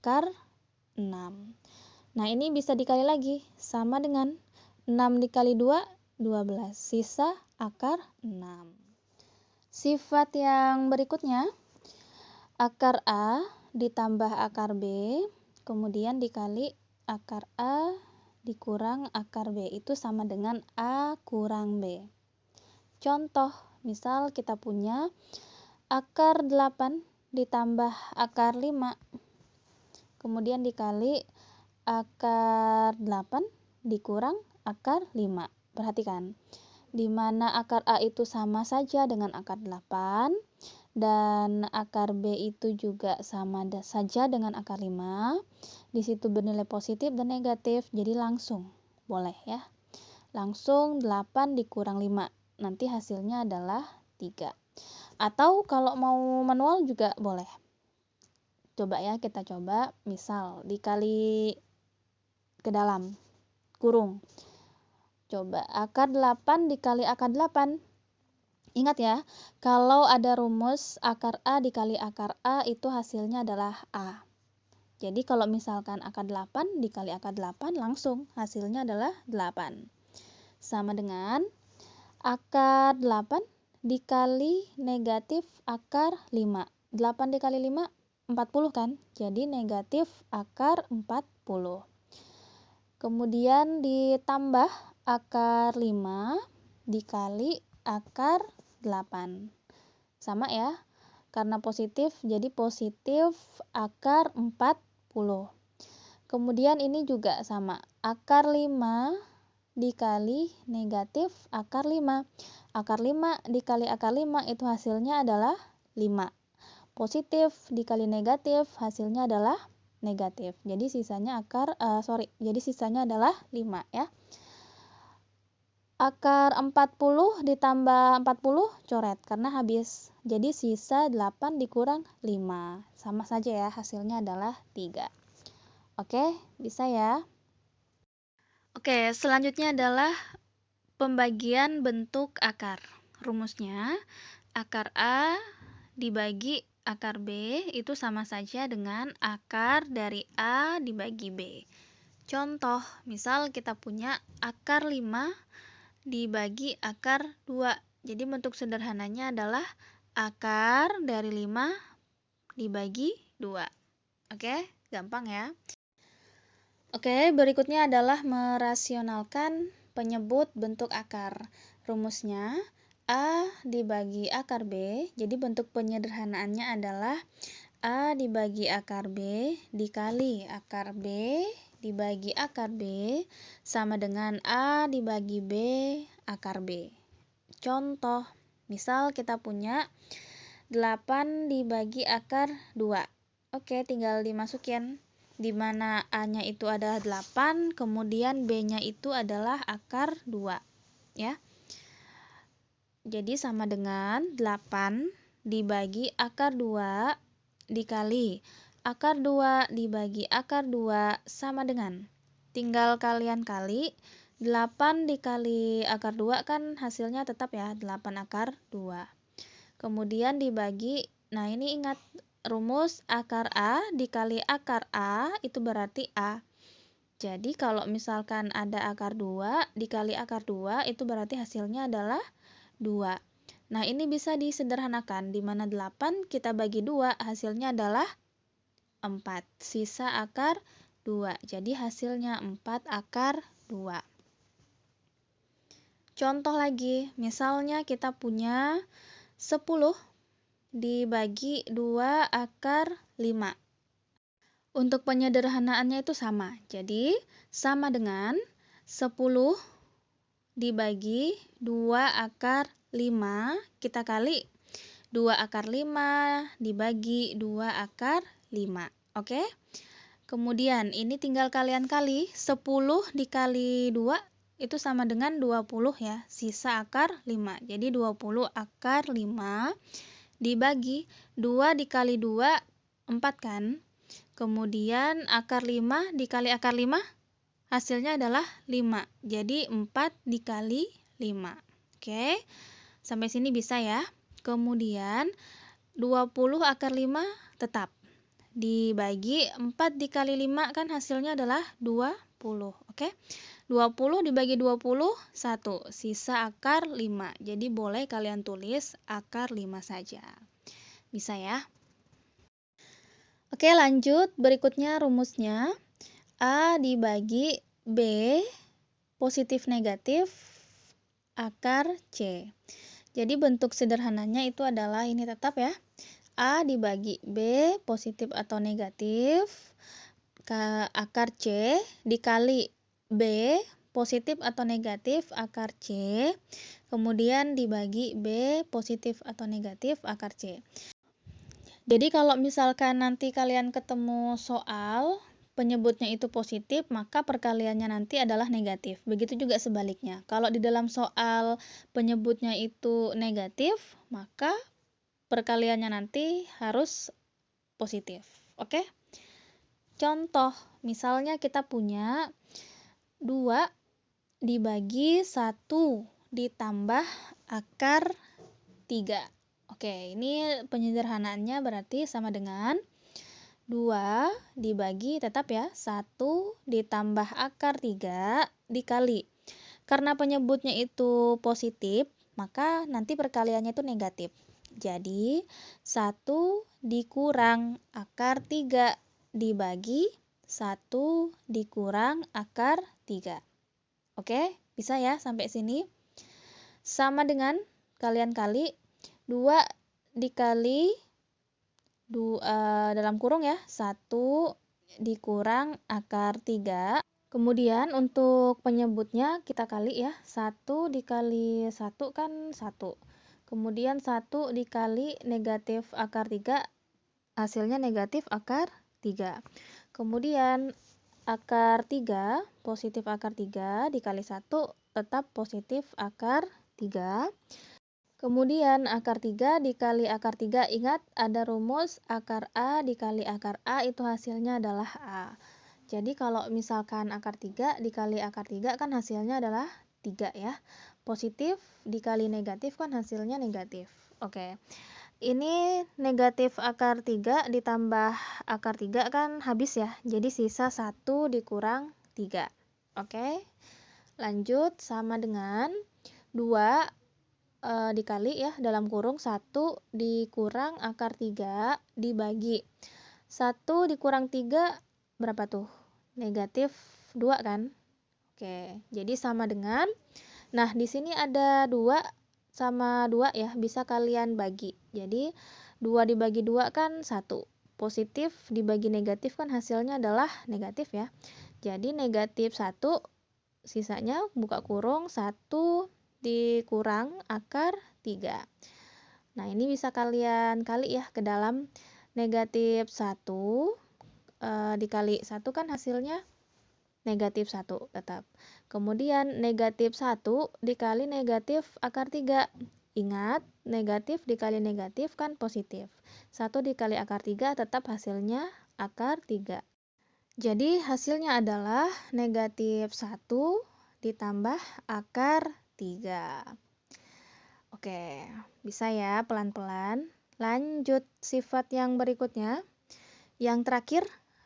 akar 6. Nah, ini bisa dikali lagi, sama dengan 6 dikali 2, 12. Sisa akar 6. Sifat yang berikutnya, akar A ditambah akar B, kemudian dikali akar A dikurang akar B, itu sama dengan A kurang B. Contoh, misal kita punya akar 8 ditambah akar 5, kemudian dikali akar 8 dikurang akar 5. Perhatikan, di mana akar A itu sama saja dengan akar 8, dan akar B itu juga sama saja dengan akar 5. Di situ bernilai positif dan negatif, jadi langsung boleh ya. Langsung 8 dikurang 5, nanti hasilnya adalah 3. Atau kalau mau manual juga boleh. Coba ya, kita coba. Misal dikali ke dalam kurung. Coba akar 8 dikali akar 8. Ingat ya, kalau ada rumus akar A dikali akar A itu hasilnya adalah A. Jadi kalau misalkan akar 8 dikali akar 8 langsung hasilnya adalah 8. Sama dengan akar 8 dikali negatif akar 5. 8 dikali 5, 40 kan? Jadi negatif akar 40. Kemudian ditambah akar 5 dikali akar 8. Sama ya, karena positif jadi positif akar 40. Kemudian ini juga sama, akar 5 dikali negatif akar 5. Akar 5 dikali akar 5 itu hasilnya adalah 5. Positif dikali negatif hasilnya adalah negatif. Jadi sisanya sisanya adalah 5 ya. Akar 40 ditambah 40 coret karena habis. Jadi sisa 8 dikurang 5. Sama saja ya, hasilnya adalah 3. Oke, bisa ya. Oke, selanjutnya adalah pembagian bentuk akar. Rumusnya, akar A dibagi akar B itu sama saja dengan akar dari A dibagi B. Contoh, misal kita punya akar 5 dibagi akar 2. Jadi bentuk sederhananya adalah akar dari 5 dibagi 2. Oke, gampang ya. Oke, berikutnya adalah merasionalkan penyebut bentuk akar. Rumusnya A dibagi akar B. Jadi bentuk penyederhanaannya adalah A dibagi akar B dikali akar B dibagi akar B sama dengan A dibagi B akar B. Contoh, misal kita punya 8 dibagi akar 2. Oke, tinggal dimasukin. Di mana A-nya itu adalah 8, kemudian B-nya itu adalah akar 2. Ya. Jadi sama dengan 8 dibagi akar 2 dikali akar 2 dibagi akar 2 sama dengan, tinggal kalian kali, 8 dikali akar 2 kan hasilnya tetap ya 8 akar 2. Kemudian dibagi, nah ini ingat rumus akar A dikali akar A itu berarti A. Jadi kalau misalkan ada akar 2 dikali akar 2 itu berarti hasilnya adalah 2. Nah ini bisa disederhanakan, di mana 8 kita bagi 2 hasilnya adalah 4. Sisa akar 2. Jadi hasilnya 4 akar 2. Contoh lagi, misalnya kita punya 10 dibagi 2 akar 5. Untuk penyederhanaannya itu sama. Jadi sama dengan 10 dibagi 2 akar 5, kita kali 2 akar 5 dibagi 2 akar 5. Oke? Kemudian ini tinggal kalian kali, 10 dikali 2 itu sama dengan 20 ya, sisa akar 5. Jadi 20 akar 5 dibagi 2 dikali 2, 4 kan? Kemudian akar 5 dikali akar 5, hasilnya adalah 5. Jadi 4 dikali 5. Oke, sampai sini bisa ya. Kemudian 20 akar 5 tetap. dibagi 4 dikali 5 kan hasilnya adalah 20. Oke. 20 dibagi 20, 1. Sisa akar 5. Jadi boleh kalian tulis akar 5 saja. Bisa ya? Oke, lanjut. Berikutnya rumusnya. A dibagi B positif negatif akar C. Jadi bentuk sederhananya itu adalah ini tetap ya. A dibagi B positif atau negatif akar C dikali B positif atau negatif akar C, kemudian dibagi B positif atau negatif akar C. Jadi kalau misalkan nanti kalian ketemu soal penyebutnya itu positif, maka perkaliannya nanti adalah negatif. Begitu juga sebaliknya. Kalau di dalam soal penyebutnya itu negatif, maka perkaliannya nanti harus positif. Oke? Contoh, misalnya kita punya 2 dibagi 1 ditambah akar 3. Oke, ini penyederhanaannya berarti sama dengan 2 dibagi tetap ya 1 ditambah akar 3 dikali. Karena penyebutnya itu positif, maka nanti perkaliannya itu negatif. Jadi 1 dikurang akar 3 dibagi 1 dikurang akar 3. Oke, bisa ya sampai sini? Sama dengan kalian kali 2 dikali dalam kurung ya 1 dikurang akar 3. Kemudian untuk penyebutnya kita kali ya 1 dikali 1 kan 1. Kemudian 1 dikali negatif akar 3 hasilnya negatif akar 3. Kemudian akar 3 positif akar 3 dikali 1 tetap positif akar 3. Kemudian akar 3 dikali akar 3, ingat ada rumus akar A dikali akar A itu hasilnya adalah A. Jadi kalau misalkan akar 3 dikali akar 3 kan hasilnya adalah 3 ya. Positif dikali negatif kan hasilnya negatif. Oke. Ini negatif akar 3 ditambah akar 3 kan habis ya. Jadi sisa 1 dikurang 3. Oke. Lanjut sama dengan 2 dikali ya dalam kurung 1 dikurang akar 3 dibagi 1 dikurang 3 berapa tuh? Negatif 2 kan? Oke, jadi sama dengan nah di sini ada 2 sama 2 ya, bisa kalian bagi. Jadi 2 dibagi 2 kan 1. Positif dibagi negatif kan hasilnya adalah negatif ya. Jadi negatif 1 sisanya buka kurung 1 dikurang akar 3. Nah, ini bisa kalian kali ya ke dalam negatif 1 dikali 1 kan hasilnya negatif 1 tetap. Kemudian negatif 1 dikali negatif akar 3. Ingat, negatif dikali negatif kan positif. 1 dikali akar 3 tetap hasilnya akar 3. Jadi hasilnya adalah negatif 1 ditambah akar 3. Oke, bisa ya pelan-pelan. Lanjut sifat yang berikutnya. Yang terakhir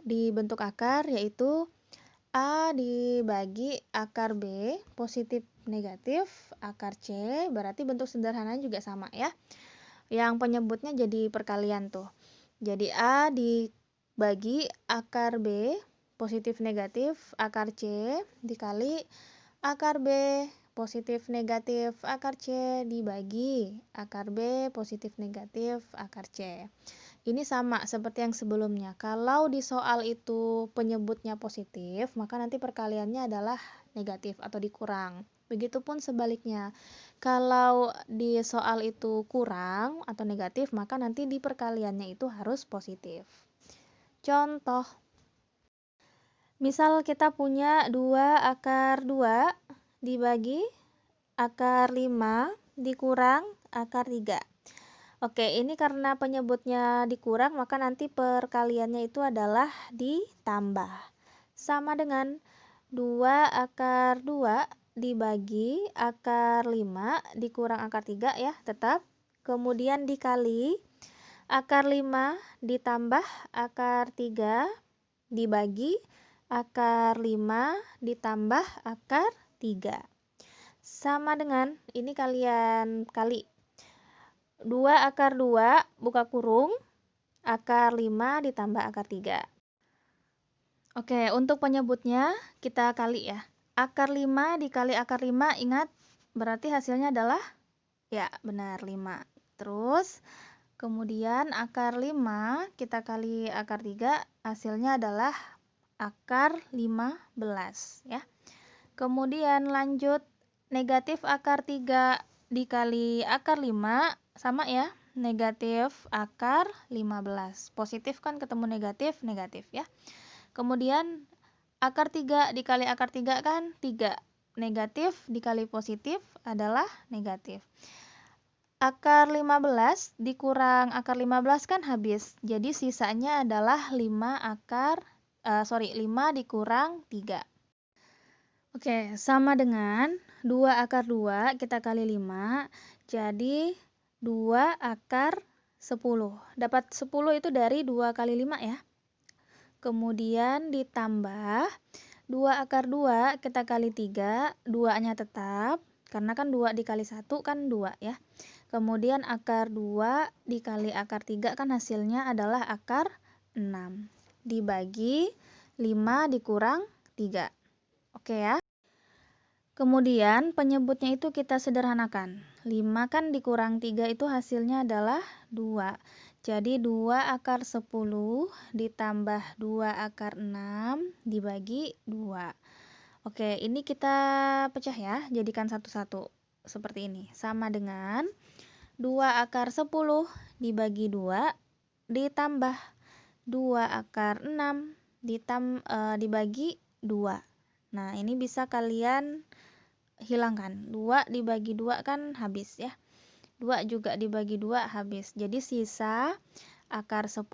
di bentuk akar yaitu A dibagi akar B positif negatif akar C. Berarti bentuk sederhananya juga sama ya. Yang penyebutnya jadi perkalian tuh. Jadi A dibagi akar B positif negatif akar C dikali akar B positif negatif akar C dibagi akar B positif negatif akar C. Ini sama seperti yang sebelumnya. Kalau di soal itu penyebutnya positif, maka nanti perkaliannya adalah negatif atau dikurang. Begitupun sebaliknya. Kalau di soal itu kurang atau negatif, maka nanti di perkaliannya itu harus positif. Contoh. Misal kita punya 2 akar 2 dibagi akar 5 dikurang akar 3. Oke, ini karena penyebutnya dikurang, maka nanti perkaliannya itu adalah ditambah. Sama dengan 2 akar 2 dibagi akar 5 dikurang akar 3 ya, tetap. Kemudian dikali akar 5 ditambah akar 3 dibagi akar 5 ditambah akar 3. Sama dengan, ini kalian kali. 2 akar 2 buka kurung, akar 5 ditambah akar 3. Oke, untuk penyebutnya kita kali ya. Akar 5 dikali akar 5, ingat berarti hasilnya adalah, ya benar 5. Terus kemudian akar 5 kita kali akar 3, hasilnya adalah akar 15 ya. Kemudian lanjut, negatif akar 3 dikali akar 5 sama ya, negatif akar 15. Positif kan ketemu negatif, negatif ya. Kemudian akar 3 dikali akar 3 kan 3. Negatif dikali positif adalah negatif. Akar 15 dikurang akar 15 kan habis. Jadi sisanya adalah 5 dikurang 3. Oke, sama dengan 2 akar 2 kita kali 5. Jadi 2 akar 10. Dapat 10 itu dari 2 kali 5 ya. Kemudian ditambah 2 akar 2 kita kali 3, 2-nya tetap, karena kan 2 dikali 1 kan 2 ya. Kemudian akar 2 dikali akar 3 kan hasilnya adalah akar 6. Dibagi 5 dikurang 3. Oke ya. Kemudian penyebutnya itu kita sederhanakan. 5 kan dikurang 3 itu hasilnya adalah 2. Jadi 2 akar 10 ditambah 2 akar 6 dibagi 2. Oke, ini kita pecah ya, jadikan satu-satu. Seperti ini. Sama dengan 2 akar 10 dibagi 2 ditambah 2 akar 6 dibagi 2. Nah, ini bisa kalian hilangkan. 2 dibagi 2 kan habis ya. 2 juga dibagi 2 habis. Jadi sisa akar 10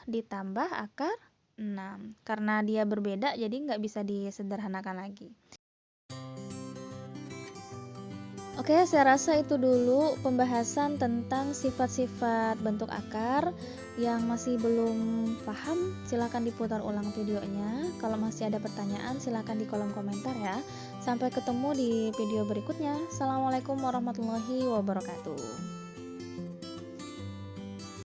ditambah akar 6. Karena dia berbeda jadi nggak bisa disederhanakan lagi. Oke, saya rasa itu dulu pembahasan tentang sifat-sifat bentuk akar. Yang masih belum paham, silakan diputar ulang videonya. Kalau masih ada pertanyaan, silakan di kolom komentar ya. Sampai ketemu di video berikutnya. Assalamualaikum warahmatullahi wabarakatuh.